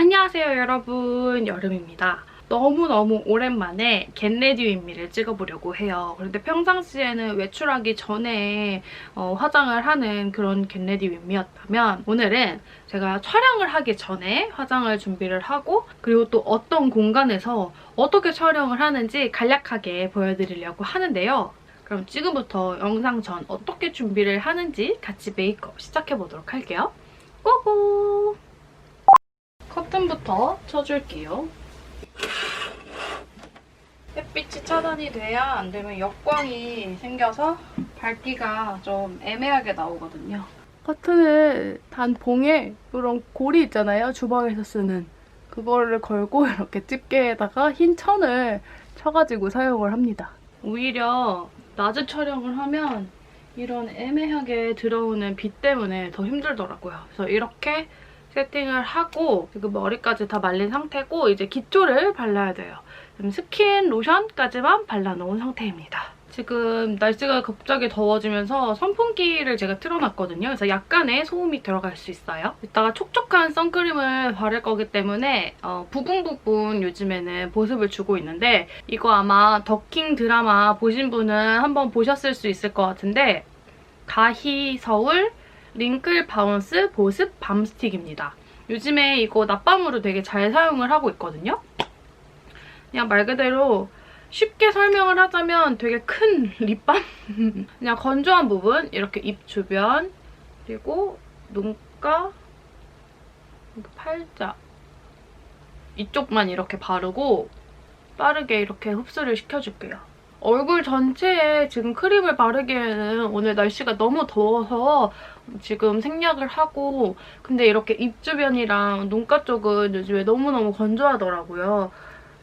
안녕하세요 여러분, 여름입니다. 너무너무 오랜만에 겟레디 윗미를 찍어보려고 해요. 그런데 평상시에는 외출하기 전에 화장을 하는 그런 겟레디 윗미였다면 오늘은 제가 촬영을 하기 전에 화장을 준비를 하고 그리고 또 어떤 공간에서 어떻게 촬영을 하는지 간략하게 보여드리려고 하는데요. 그럼 지금부터 영상 전 어떻게 준비를 하는지 같이 메이크업 시작해보도록 할게요. 고고! 커튼부터 쳐줄게요. 햇빛이 차단이 돼야 안 되면 역광이 생겨서 밝기가 좀 애매하게 나오거든요. 커튼을 단 봉에 이런 고리 있잖아요. 주방에서 쓰는. 그거를 걸고 이렇게 집게에다가 흰 천을 쳐가지고 사용을 합니다. 오히려 낮에 촬영을 하면 이런 애매하게 들어오는 빛 때문에 더 힘들더라고요. 그래서 이렇게 세팅을 하고 지금 머리까지 다 말린 상태고 이제 기초를 발라야 돼요. 지금 스킨 로션까지만 발라놓은 상태입니다. 지금 날씨가 갑자기 더워지면서 선풍기를 제가 틀어놨거든요. 그래서 약간의 소음이 들어갈 수 있어요. 이따가 촉촉한 선크림을 바를 거기 때문에 부분 요즘에는 보습을 주고 있는데 이거 아마 더킹 드라마 보신 분은 한번 보셨을 수 있을 것 같은데 가히 서울 링클 바운스 보습 밤 스틱입니다. 요즘에 이거 낮밤으로 되게 잘 사용을 하고 있거든요. 그냥 말 그대로 쉽게 설명을 하자면 되게 큰 립밤? 그냥 건조한 부분, 이렇게 입 주변, 그리고 눈가, 팔자 이쪽만 이렇게 바르고 빠르게 이렇게 흡수를 시켜줄게요. 얼굴 전체에 지금 크림을 바르기에는 오늘 날씨가 너무 더워서 지금 생략을 하고 근데 이렇게 입 주변이랑 눈가 쪽은 요즘에 너무너무 건조하더라고요.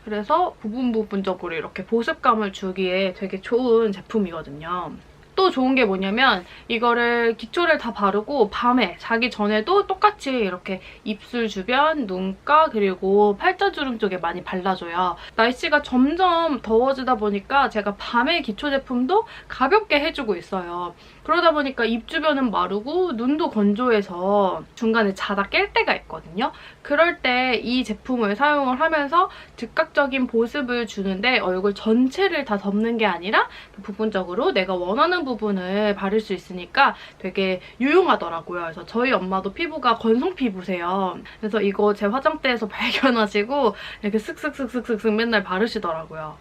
그래서 부분적으로 이렇게 보습감을 주기에 되게 좋은 제품이거든요. 또 좋은 게 뭐냐면 이거를 기초를 다 바르고 밤에 자기 전에도 똑같이 이렇게 입술 주변, 눈가 그리고 팔자주름 쪽에 많이 발라줘요. 날씨가 점점 더워지다 보니까 제가 밤에 기초 제품도 가볍게 해주고 있어요. 그러다 보니까 입 주변은 마르고 눈도 건조해서 중간에 자다 깰 때가 있거든요. 그럴 때 이 제품을 사용을 하면서 즉각적인 보습을 주는데 얼굴 전체를 다 덮는 게 아니라 부분적으로 내가 원하는 부분을 바를 수 있으니까 되게 유용하더라고요. 그래서 저희 엄마도 피부가 건성 피부세요. 그래서 이거 제 화장대에서 발견하시고 이렇게 슥슥슥슥슥 맨날 바르시더라고요.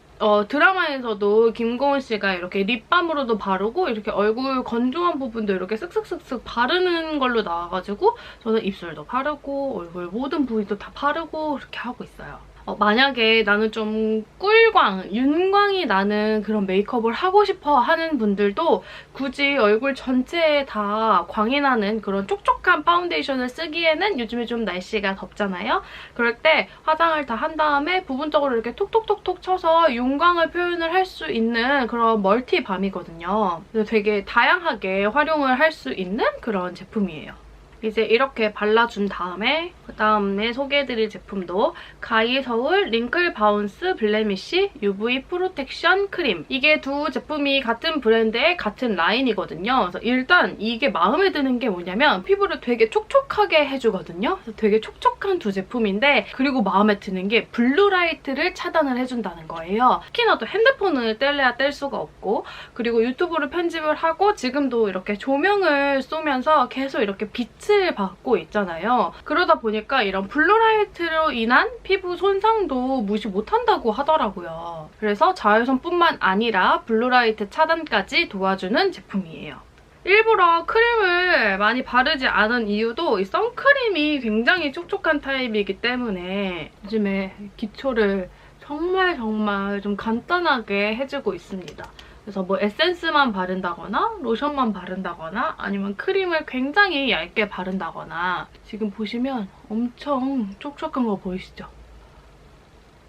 드라마에서도 김고은 씨가 이렇게 립밤으로도 바르고 이렇게 얼굴 건조한 부분도 이렇게 쓱쓱쓱쓱 바르는 걸로 나와가지고 저는 입술도 바르고 얼굴 모든 부위도 다 바르고 이렇게 하고 있어요. 만약에 나는 좀 꿀광, 윤광이 나는 그런 메이크업을 하고 싶어 하는 분들도 굳이 얼굴 전체에 다 광이 나는 그런 촉촉한 파운데이션을 쓰기에는 요즘에 좀 날씨가 덥잖아요? 그럴 때 화장을 다 한 다음에 부분적으로 이렇게 톡톡톡톡 쳐서 윤광을 표현을 할 수 있는 그런 멀티밤이거든요. 그래서 되게 다양하게 활용을 할 수 있는 그런 제품이에요. 이제 이렇게 발라준 다음에 그다음에 소개해드릴 제품도 가히 서울 링클 바운스 블레미쉬 UV 프로텍션 크림. 이게 두 제품이 같은 브랜드의 같은 라인이거든요. 그래서 일단 이게 마음에 드는 게 뭐냐면 피부를 되게 촉촉하게 해주거든요. 그래서 되게 촉촉한 두 제품인데 그리고 마음에 드는 게 블루라이트를 차단을 해준다는 거예요. 특히나 또 핸드폰을 뗄래야 뗄 수가 없고 그리고 유튜브를 편집을 하고 지금도 이렇게 조명을 쏘면서 계속 이렇게 빛을 받고 있잖아요. 그러다 보니까 이런 블루라이트로 인한 피부 손상도 무시 못한다고 하더라고요. 그래서 자외선뿐만 아니라 블루라이트 차단까지 도와주는 제품이에요. 일부러 크림을 많이 바르지 않은 이유도 이 선크림이 굉장히 촉촉한 타입이기 때문에 요즘에 기초를 정말 좀 간단하게 해주고 있습니다. 그래서 뭐 에센스만 바른다거나 로션만 바른다거나 아니면 크림을 굉장히 얇게 바른다거나 지금 보시면 엄청 촉촉한 거 보이시죠?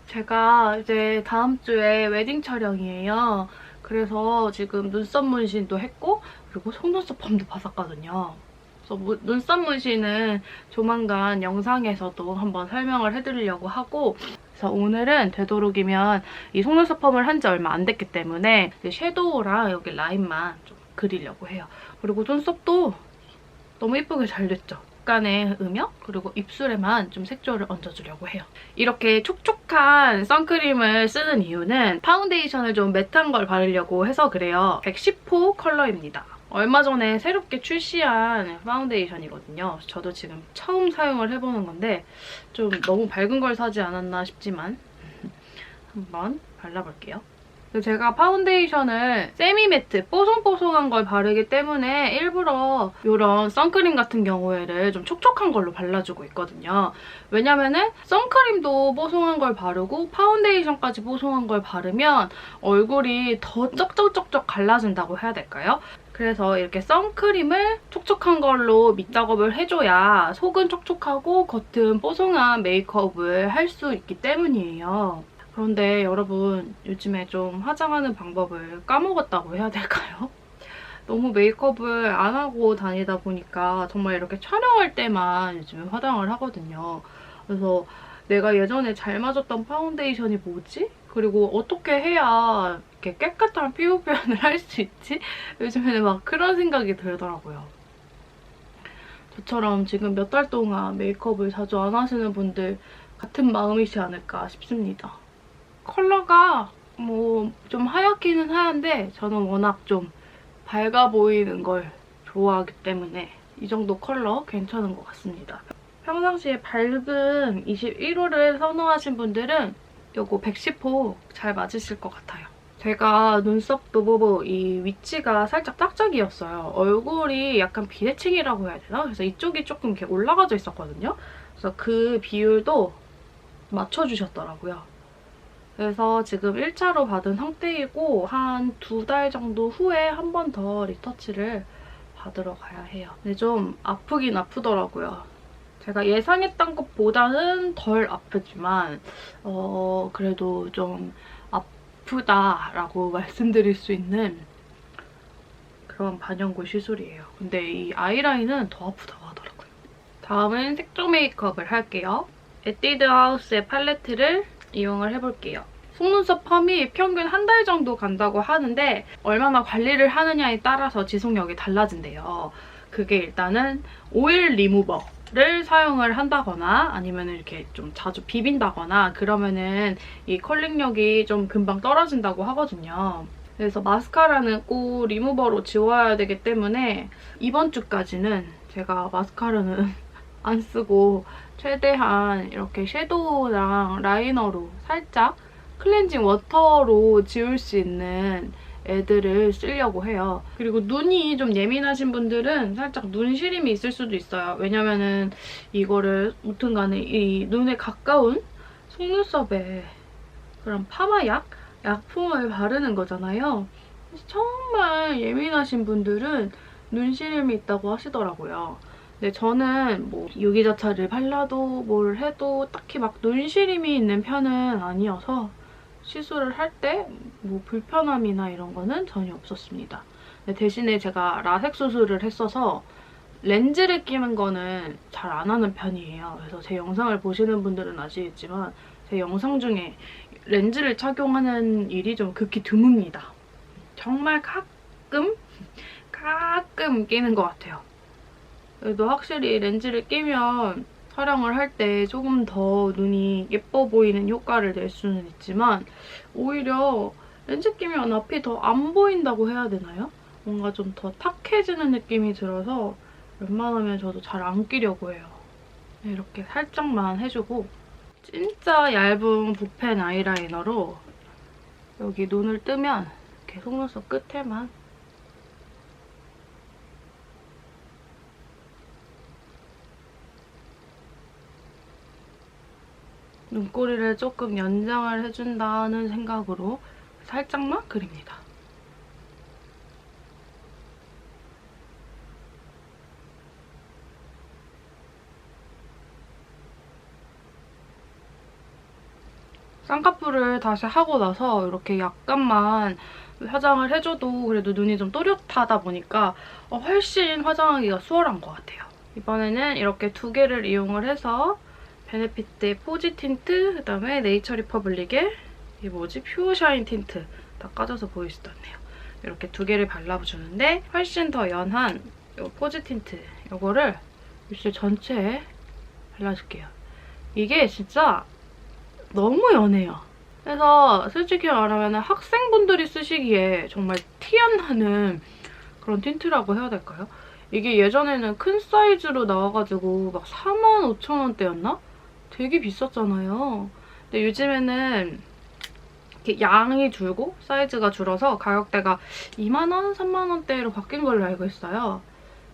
제가 이제 다음 주에 웨딩 촬영이에요. 그래서 지금 눈썹 문신도 했고 그리고 속눈썹 펌도 받았거든요. 그래서 눈썹 문신은 조만간 영상에서도 한번 설명을 해드리려고 하고 그래서 오늘은 되도록이면 이 속눈썹 펌을 한 지 얼마 안 됐기 때문에 섀도우랑 여기 라인만 좀 그리려고 해요. 그리고 눈썹도 너무 예쁘게 잘 됐죠? 약간의 음영 그리고 입술에만 좀 색조를 얹어주려고 해요. 이렇게 촉촉한 선크림을 쓰는 이유는 파운데이션을 좀 매트한 걸 바르려고 해서 그래요. 110호 컬러입니다. 얼마 전에 새롭게 출시한 파운데이션이거든요. 저도 지금 처음 사용을 해보는 건데 좀 너무 밝은 걸 사지 않았나 싶지만 한번 발라볼게요. 제가 파운데이션을 세미매트, 뽀송뽀송한 걸 바르기 때문에 일부러 이런 선크림 같은 경우에는 좀 촉촉한 걸로 발라주고 있거든요. 왜냐면은 선크림도 뽀송한 걸 바르고 파운데이션까지 뽀송한 걸 바르면 얼굴이 더 쩍쩍쩍쩍 갈라진다고 해야 될까요? 그래서 이렇게 선크림을 촉촉한 걸로 밑작업을 해줘야 속은 촉촉하고 겉은 뽀송한 메이크업을 할 수 있기 때문이에요. 그런데 여러분 요즘에 좀 화장하는 방법을 까먹었다고 해야 될까요? 너무 메이크업을 안 하고 다니다 보니까 정말 이렇게 촬영할 때만 요즘에 화장을 하거든요. 그래서 내가 예전에 잘 맞았던 파운데이션이 뭐지? 그리고 어떻게 해야 이렇게 깨끗한 피부 표현을 할 수 있지? 요즘에는 막 그런 생각이 들더라고요. 저처럼 지금 몇 달 동안 메이크업을 자주 안 하시는 분들 같은 마음이시 않을까 싶습니다. 컬러가 뭐 좀 하얗기는 하얀데 저는 워낙 좀 밝아 보이는 걸 좋아하기 때문에 이 정도 컬러 괜찮은 것 같습니다. 평상시에 밝은 21호를 선호하신 분들은 이거 110호 잘 맞으실 것 같아요. 제가 눈썹 부부 이 위치가 살짝 짝짝이었어요. 얼굴이 약간 비대칭이라고 해야 되나? 그래서 이쪽이 조금 이렇게 올라가져 있었거든요. 그래서 그 비율도 맞춰주셨더라고요. 그래서 지금 1차로 받은 상태이고 한 2달 정도 후에 한 번 더 리터치를 받으러 가야 해요. 근데 좀 아프긴 아프더라고요. 제가 예상했던 것보다는 덜 아프지만 그래도 좀 아프다라고 말씀드릴 수 있는 그런 반영구 시술이에요. 근데 이 아이라인은 더 아프다고 하더라고요. 다음은 색조 메이크업을 할게요. 에뛰드 하우스의 팔레트를 이용을 해볼게요. 속눈썹 펌이 평균 한 달 정도 간다고 하는데 얼마나 관리를 하느냐에 따라서 지속력이 달라진대요. 그게 일단은 오일 리무버를 사용을 한다거나 아니면 이렇게 좀 자주 비빈다거나 그러면은 이 컬링력이 좀 금방 떨어진다고 하거든요. 그래서 마스카라는 꼭 리무버로 지워야 되기 때문에 이번 주까지는 제가 마스카라는 안 쓰고 최대한 이렇게 섀도우랑 라이너로 살짝 클렌징 워터로 지울 수 있는 애들을 쓰려고 해요. 그리고 눈이 좀 예민하신 분들은 살짝 눈 시림이 있을 수도 있어요. 왜냐면은 이거를 무튼 간에 이 눈에 가까운 속눈썹에 그런 파마약? 약품을 바르는 거잖아요. 정말 예민하신 분들은 눈 시림이 있다고 하시더라고요. 근데 저는 뭐 유기자차를 발라도 뭘 해도 딱히 막 눈시림이 있는 편은 아니어서 시술을 할 때 뭐 불편함이나 이런 거는 전혀 없었습니다. 근데 대신에 제가 라섹 수술을 했어서 렌즈를 끼는 거는 잘 안 하는 편이에요. 그래서 제 영상을 보시는 분들은 아시겠지만 제 영상 중에 렌즈를 착용하는 일이 좀 극히 드뭅니다. 정말 가끔 끼는 것 같아요. 그래도 확실히 렌즈를 끼면 촬영을 할 때 조금 더 눈이 예뻐 보이는 효과를 낼 수는 있지만 오히려 렌즈 끼면 앞이 더 안 보인다고 해야 되나요? 뭔가 좀 더 탁해지는 느낌이 들어서 웬만하면 저도 잘 안 끼려고 해요. 이렇게 살짝만 해주고 진짜 얇은 붓펜 아이라이너로 여기 눈을 뜨면 이렇게 속눈썹 끝에만 눈꼬리를 조금 연장을 해준다는 생각으로 살짝만 그립니다. 쌍꺼풀을 다시 하고 나서 이렇게 약간만 화장을 해줘도 그래도 눈이 좀 또렷하다 보니까 훨씬 화장하기가 수월한 것 같아요. 이번에는 이렇게 두 개를 이용을 해서 베네피트의 포지 틴트, 그다음에 네이처 리퍼블릭의 이게 뭐지? 퓨어 샤인 틴트 다 까져서 보일 수도 있네요. 이렇게 두 개를 발라주는데 훨씬 더 연한 이 포지 틴트 이거를 입술 전체에 발라줄게요. 이게 진짜 너무 연해요. 그래서 솔직히 말하면 학생분들이 쓰시기에 정말 티 안 나는 그런 틴트라고 해야 될까요? 이게 예전에는 큰 사이즈로 나와가지고 막 45,000원대였나? 되게 비쌌잖아요. 근데 요즘에는 이렇게 양이 줄고 사이즈가 줄어서 가격대가 2만원, 3만원대로 바뀐 걸로 알고 있어요.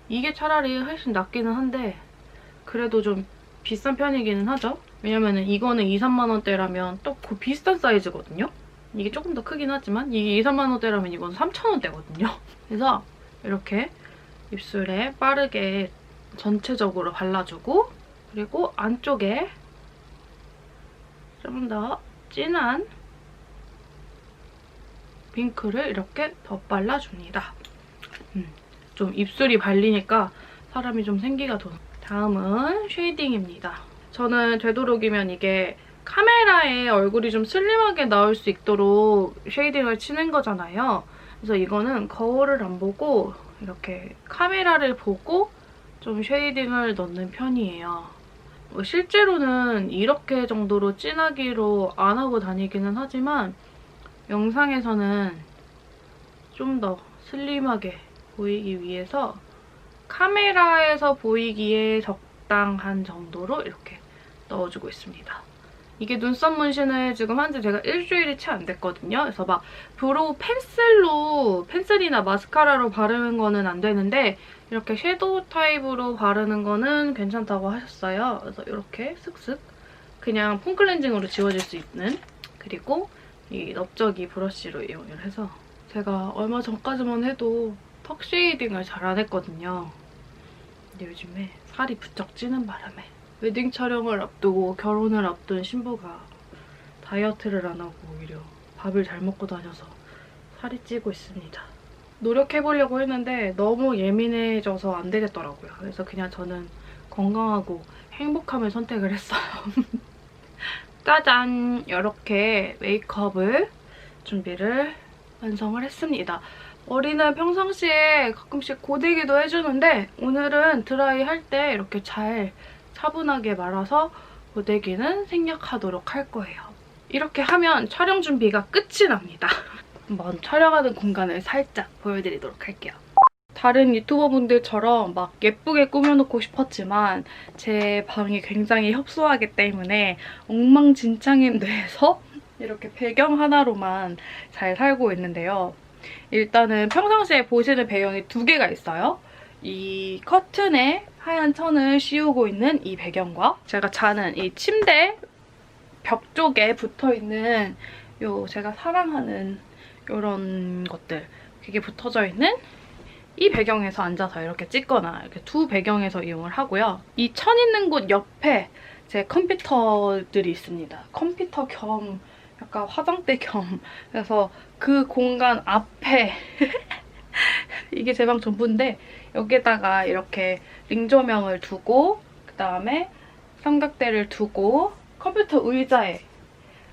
이게 차라리 훨씬 낫기는 한데 그래도 좀 비싼 편이기는 하죠. 왜냐면은 이거는 2, 3만원대라면 또 그 비슷한 사이즈거든요. 이게 조금 더 크긴 하지만 이게 2, 3만원대라면 이건 3,000원대거든요. 그래서 이렇게 입술에 빠르게 전체적으로 발라주고 그리고 안쪽에 좀 더 진한 핑크를 이렇게 덧발라줍니다. 좀 입술이 발리니까 사람이 좀 생기가 도는. 다음은 쉐이딩입니다. 저는 되도록이면 이게 카메라에 얼굴이 좀 슬림하게 나올 수 있도록 쉐이딩을 치는 거잖아요. 그래서 이거는 거울을 안 보고 이렇게 카메라를 보고 좀 쉐이딩을 넣는 편이에요. 실제로는 이렇게 정도로 진하기로 안 하고 다니기는 하지만 영상에서는 좀 더 슬림하게 보이기 위해서 카메라에서 보이기에 적당한 정도로 이렇게 넣어주고 있습니다. 이게 눈썹 문신을 지금 한지 제가 일주일이 채 안 됐거든요. 그래서 막 브로우 펜슬이나 마스카라로 바르는 거는 안 되는데 이렇게 섀도우 타입으로 바르는 거는 괜찮다고 하셨어요. 그래서 이렇게 슥슥 그냥 폼 클렌징으로 지워질 수 있는, 그리고 이 넓적이 브러쉬로 이용을 해서 제가 얼마 전까지만 해도 턱 쉐이딩을 잘 안 했거든요. 근데 요즘에 살이 부쩍 찌는 바람에 웨딩 촬영을 앞두고 결혼을 앞둔 신부가 다이어트를 안 하고 오히려 밥을 잘 먹고 다녀서 살이 찌고 있습니다. 노력해보려고 했는데 너무 예민해져서 안 되겠더라고요. 그래서 그냥 저는 건강하고 행복함을 선택을 했어요. 짜잔! 이렇게 메이크업을 준비를 완성을 했습니다. 머리는 평상시에 가끔씩 고데기도 해주는데 오늘은 드라이 할 때 이렇게 잘 차분하게 말아서 고데기는 생략하도록 할 거예요. 이렇게 하면 촬영 준비가 끝이 납니다. 한번 촬영하는 공간을 살짝 보여드리도록 할게요. 다른 유튜버분들처럼 막 예쁘게 꾸며놓고 싶었지만 제 방이 굉장히 협소하기 때문에 엉망진창인데서 이렇게 배경 하나로만 잘 살고 있는데요. 일단은 평상시에 보시는 배경이 두 개가 있어요. 이 커튼에 하얀 천을 씌우고 있는 이 배경과 제가 자는 이 침대 벽 쪽에 붙어있는 요 제가 사랑하는 이런 것들, 그게 붙어져 있는 이 배경에서 앉아서 이렇게 찍거나 이렇게 두 배경에서 이용을 하고요. 이 천 있는 곳 옆에 제 컴퓨터들이 있습니다. 컴퓨터 겸 약간 화장대 겸, 그래서 그 공간 앞에 이게 제 방 전부인데 여기다가 이렇게 링 조명을 두고 그다음에 삼각대를 두고 컴퓨터 의자에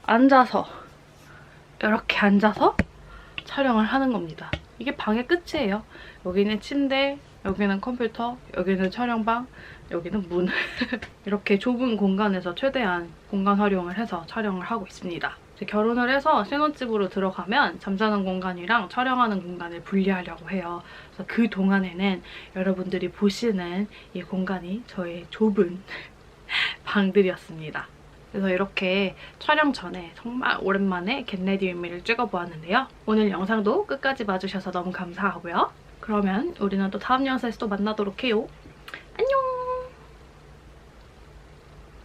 앉아서 이렇게 앉아서 촬영을 하는 겁니다. 이게 방의 끝이에요. 여기는 침대, 여기는 컴퓨터, 여기는 촬영방, 여기는 문. 이렇게 좁은 공간에서 최대한 공간 활용을 해서 촬영을 하고 있습니다. 이제 결혼을 해서 신혼집으로 들어가면 잠자는 공간이랑 촬영하는 공간을 분리하려고 해요. 그래서 그 동안에는 여러분들이 보시는 이 공간이 저의 좁은 방들이었습니다. 그래서 이렇게 촬영 전에 정말 오랜만에 겟레디 윗미를 찍어보았는데요. 오늘 영상도 끝까지 봐주셔서 너무 감사하고요. 그러면 우리는 또 다음 영상에서 또 만나도록 해요.